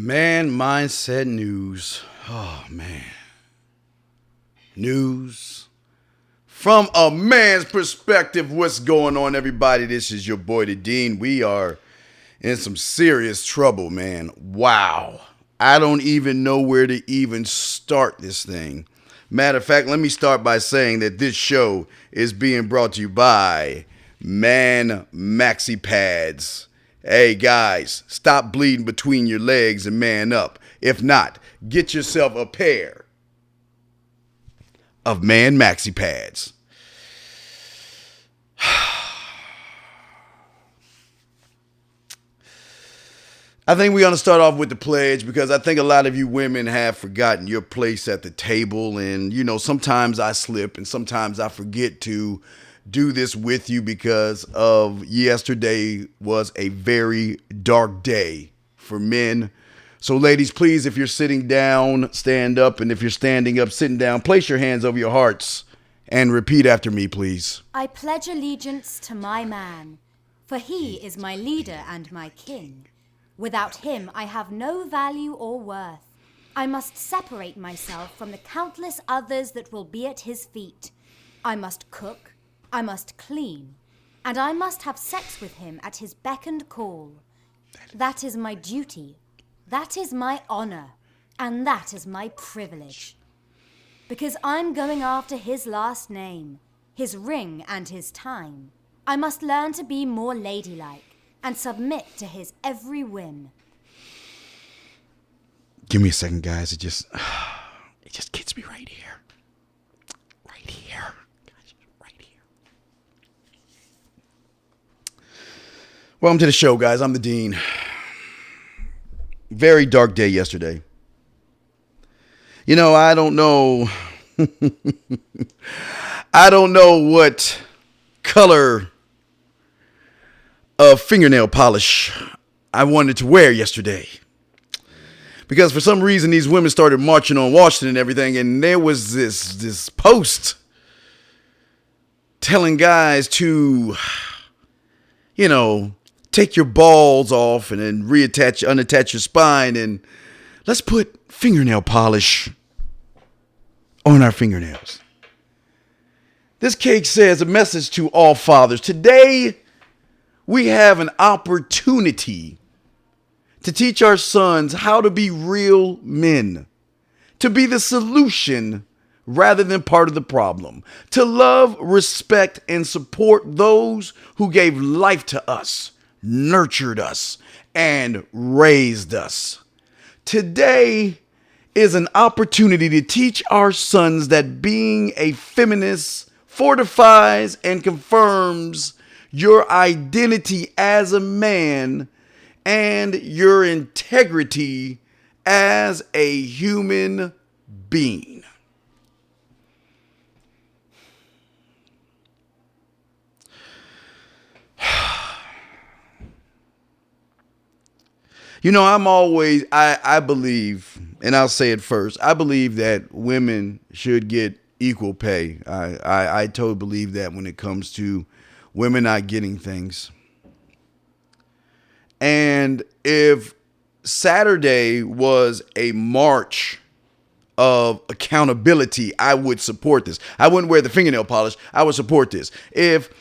Man, mindset news. Oh, man. News. From a man's perspective, what's going on, everybody? This is your boy, the Dean. We are in some serious trouble, man. Wow. I don't even know where to even start this thing. Matter of fact, let me start by saying that this show is being brought to you by Man Maxi Pads. Hey guys, stop bleeding between your legs and man up. If not, get yourself a pair of Man Maxi Pads. I think we're going to start off with the pledge because I think a lot of you women have forgotten your place at the table. And, you know, sometimes I slip and sometimes I forget to do this with you because of yesterday was a very dark day for men. So ladies, please, if you're sitting down, stand up. And if you're standing up, sitting down, place your hands over your hearts and repeat after me, please. I pledge allegiance to my man, for he is my leader and my king. Without him, I have no value or worth. I must separate myself from the countless others that will be at his feet. I must cook, I must clean, and I must have sex with him at his beck and call. That is my duty, that is my honor, and that is my privilege. Because I'm going after his last name, his ring and his time. I must learn to be more ladylike and submit to his every whim. Give me a second, guys. It just gets me right here. Right here. Guys, right here. Welcome to the show, guys. I'm the Dean. Very dark day yesterday. You know, I don't know. I don't know what color of fingernail polish I wanted to wear yesterday. Because for some reason, these women started marching on Washington and everything. And there was this post telling guys to, you know, take your balls off and then unattach your spine. And let's put fingernail polish on our fingernails. This cake says a message to all fathers. Today, we have an opportunity to teach our sons how to be real men, to be the solution rather than part of the problem, to love, respect, and support those who gave life to us, nurtured us, and raised us. Today is an opportunity to teach our sons that being a feminist fortifies and confirms your identity as a man and your integrity as a human being. You know, I believe, and I'll say it first, I believe that women should get equal pay. I totally believe that when it comes to women not getting things. And if Saturday was a march of accountability, I would support this. I wouldn't wear the fingernail polish. I would support this. If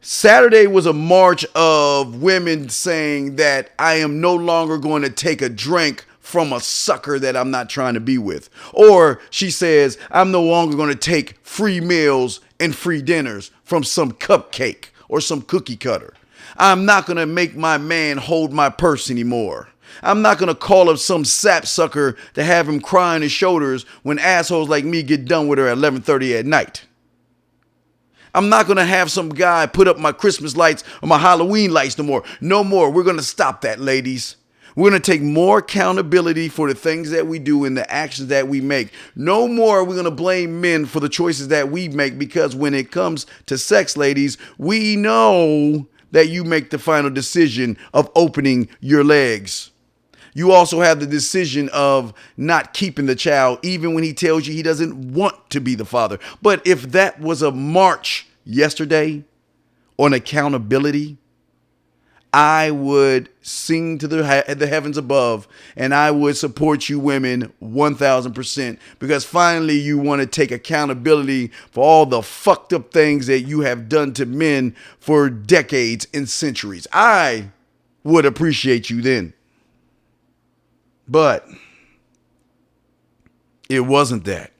Saturday was a march of women saying that I am no longer going to take a drink from a sucker that I'm not trying to be with, or she says I'm no longer going to take free meals and free dinners from some cupcake or some cookie cutter. I'm not going to make my man hold my purse anymore. I'm not going to call up some sapsucker to have him cry on his shoulders when assholes like me get done with her at 11:30 at night. I'm not going to have some guy put up my Christmas lights or my Halloween lights no more. No more. We're going to stop that, ladies. We're going to take more accountability for the things that we do and the actions that we make. No more are we going to blame men for the choices that we make, because when it comes to sex, ladies, we know that you make the final decision of opening your legs. You also have the decision of not keeping the child, even when he tells you he doesn't want to be the father. But if that was a march yesterday on accountability, I would sing to the heavens above, and I would support you women 1,000%, because finally you want to take accountability for all the fucked up things that you have done to men for decades and centuries. I would appreciate you then. But it wasn't that.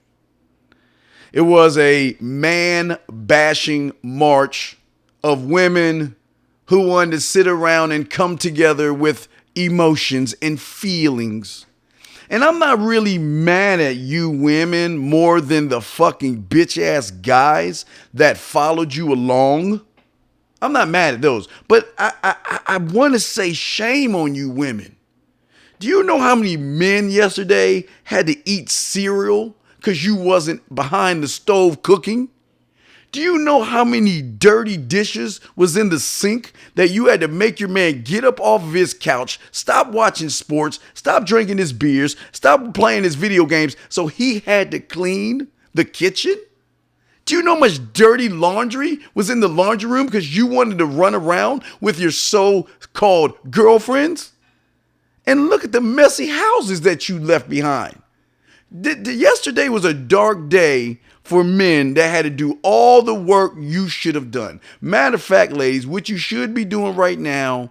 It was a man-bashing march of women who wanted to sit around and come together with emotions and feelings. And I'm not really mad at you women more than the fucking bitch-ass guys that followed you along. I'm not mad at those. But I want to say shame on you women. Do you know how many men yesterday had to eat cereal because you wasn't behind the stove cooking? Do you know how many dirty dishes was in the sink that you had to make your man get up off of his couch, stop watching sports, stop drinking his beers, stop playing his video games, so he had to clean the kitchen? Do you know how much dirty laundry was in the laundry room because you wanted to run around with your so-called girlfriends? And look at the messy houses that you left behind. Yesterday was a dark day for men that had to do all the work you should have done. Matter of fact, ladies, what you should be doing right now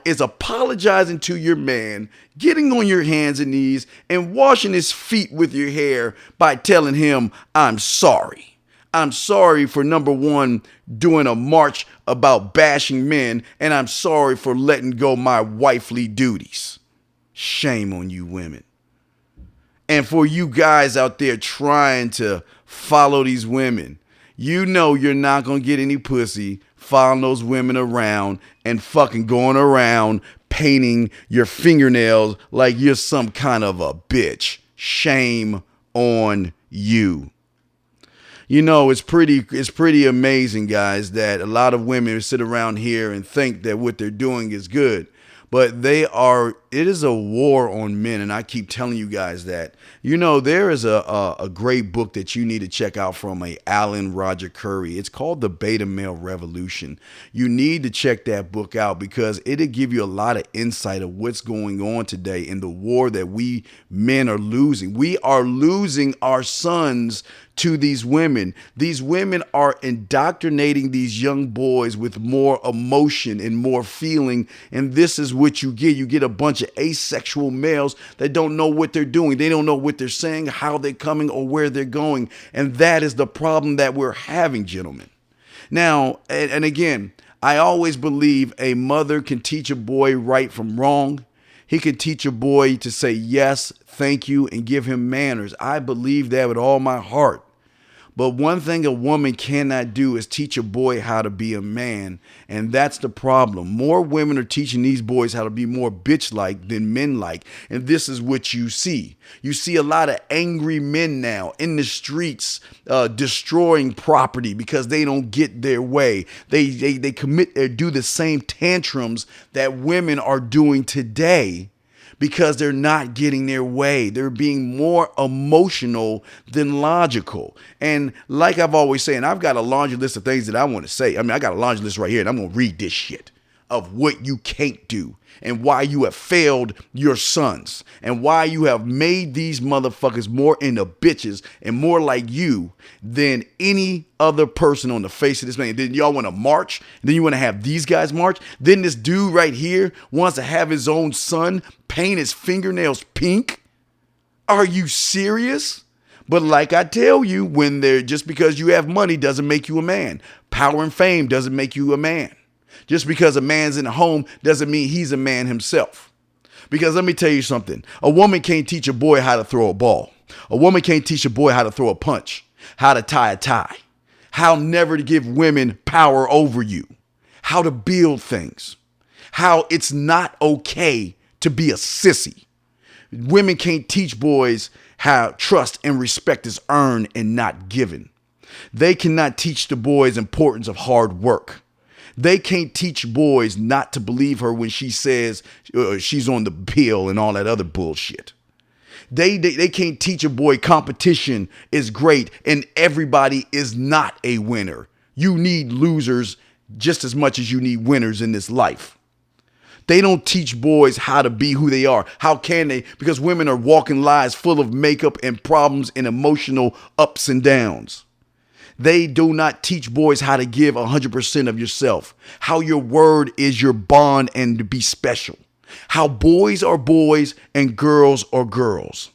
is apologizing to your man, getting on your hands and knees, and washing his feet with your hair by telling him, I'm sorry. I'm sorry for, number one, doing a march about bashing men, and I'm sorry for letting go my wifely duties. Shame on you women. And for you guys out there trying to follow these women, you know you're not going to get any pussy following those women around and fucking going around painting your fingernails like you're some kind of a bitch. Shame on you. You know, it's pretty amazing, guys, that a lot of women sit around here and think that what they're doing is good. But it is a war on men, and I keep telling you guys that. You know, there is a great book that you need to check out from Alan Roger Curry. It's called The Beta Male Revolution. You need to check that book out because it'll give you a lot of insight of what's going on today in the war that we men are losing. We are losing our sons to these women. These women are indoctrinating these young boys with more emotion and more feeling, and this is what you get. You get a bunch of asexual males that don't know what they're doing. They don't know what they're saying, how they're coming, or where they're going, and that is the problem that we're having, gentlemen. Now, and again, I always believe a mother can teach a boy right from wrong. He can teach a boy to say yes, thank you, and give him manners. I believe that with all my heart. But one thing a woman cannot do is teach a boy how to be a man. And that's the problem. More women are teaching these boys how to be more bitch-like than men-like. And this is what you see. You see a lot of angry men now in the streets destroying property because they don't get their way. They do the same tantrums that women are doing today, because they're not getting their way. They're being more emotional than logical. And like I've always said, I've got a laundry list of things that I want to say. I got a laundry list right here, and I'm going to read this shit of what you can't do and why you have failed your sons and why you have made these motherfuckers more into bitches and more like you than any other person on the face of this planet. Then y'all want to march? Then you want to have these guys march? Then this dude right here wants to have his own son paint his fingernails pink? Are you serious? But like I tell you, just because you have money doesn't make you a man. Power and fame doesn't make you a man. Just because a man's in a home doesn't mean he's a man himself. Because let me tell you something. A woman can't teach a boy how to throw a ball. A woman can't teach a boy how to throw a punch, how to tie a tie, how never to give women power over you, how to build things, how it's not okay to be a sissy. Women can't teach boys how trust and respect is earned and not given. They cannot teach the boys importance of hard work. They can't teach boys not to believe her when she says she's on the pill and all that other bullshit. They can't teach a boy competition is great and everybody is not a winner. You need losers just as much as you need winners in this life. They don't teach boys how to be who they are. How can they? Because women are walking lives full of makeup and problems and emotional ups and downs. They do not teach boys how to give 100% of yourself, how your word is your bond and to be special, how boys are boys and girls are girls.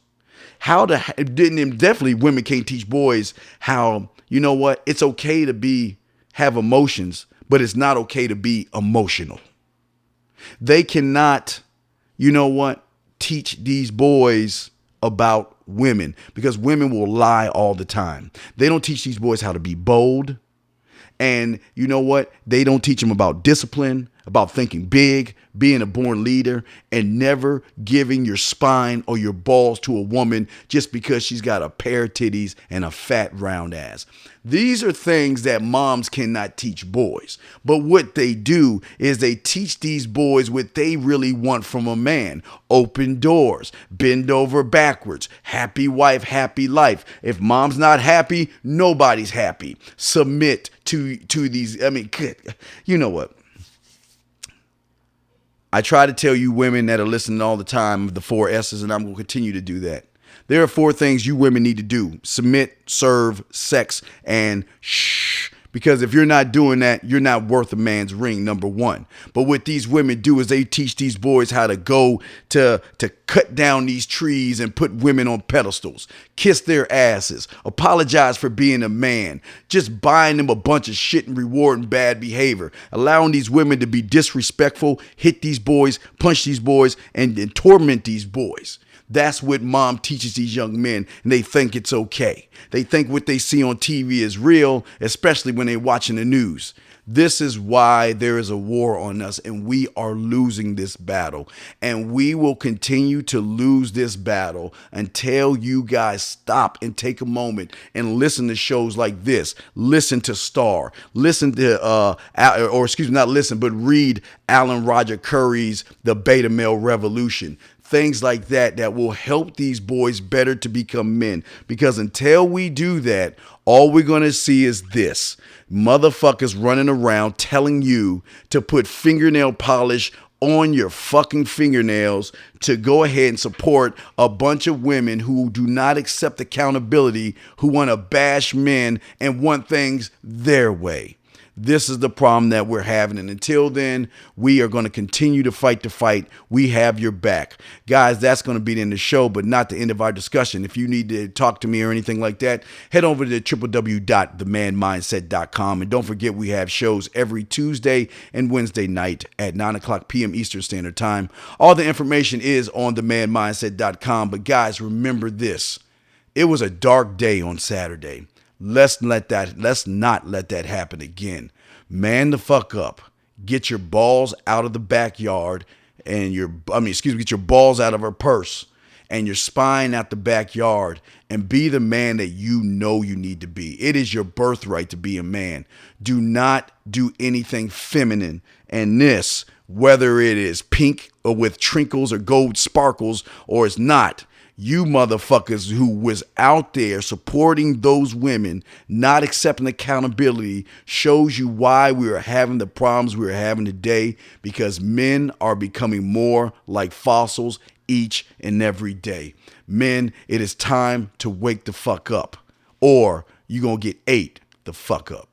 Definitely women can't teach boys how, you know what, it's okay to have emotions, but it's not okay to be emotional. They cannot, you know what, teach these boys about women because women will lie all the time. They don't teach these boys how to be bold. And you know what? They don't teach them about discipline, about thinking big, being a born leader, and never giving your spine or your balls to a woman just because she's got a pair of titties and a fat round ass. These are things that moms cannot teach boys. But what they do is they teach these boys what they really want from a man. Open doors, bend over backwards, happy wife, happy life. If mom's not happy, nobody's happy. Submit to these. I mean, you know what? I try to tell you women that are listening all the time the 4 S's, and I'm going to continue to do that. There are 4 things you women need to do: submit, serve, sex, and shh. Because if you're not doing that, you're not worth a man's ring, number 1. But what these women do is they teach these boys how to go to cut down these trees and put women on pedestals, kiss their asses, apologize for being a man, just buying them a bunch of shit and rewarding bad behavior, allowing these women to be disrespectful, hit these boys, punch these boys, and torment these boys. That's what mom teaches these young men, and they think it's okay. They think what they see on TV is real, especially when they're watching the news. This is why there is a war on us, and we are losing this battle. And we will continue to lose this battle until you guys stop and take a moment and listen to shows like this. Listen to Star. Listen to, not listen, but read Alan Roger Curry's The Beta Male Revolution. Things like that will help these boys better to become men. Because until we do that, all we're going to see is this: motherfuckers running around telling you to put fingernail polish on your fucking fingernails to go ahead and support a bunch of women who do not accept accountability, who want to bash men and want things their way. This is the problem that we're having. And until then, we are going to continue to fight the fight. We have your back. Guys, that's going to be the end of the show, but not the end of our discussion. If you need to talk to me or anything like that, head over to www.themanmindset.com. And don't forget, we have shows every Tuesday and Wednesday night at 9:00 p.m. Eastern Standard Time. All the information is on themanmindset.com. But guys, remember this. It was a dark day on Saturday. Let's not let that happen again. Man the fuck up. Get your balls out of the backyard and get your balls out of her purse and your spine out the backyard and be the man that you know you need to be. It is your birthright to be a man. Do not do anything feminine. And this, whether it is pink or with trinkles or gold sparkles or it's not, you motherfuckers who was out there supporting those women, not accepting accountability, shows you why we are having the problems we are having today, because men are becoming more like fossils each and every day. Men, it is time to wake the fuck up, or you're going to get ate the fuck up.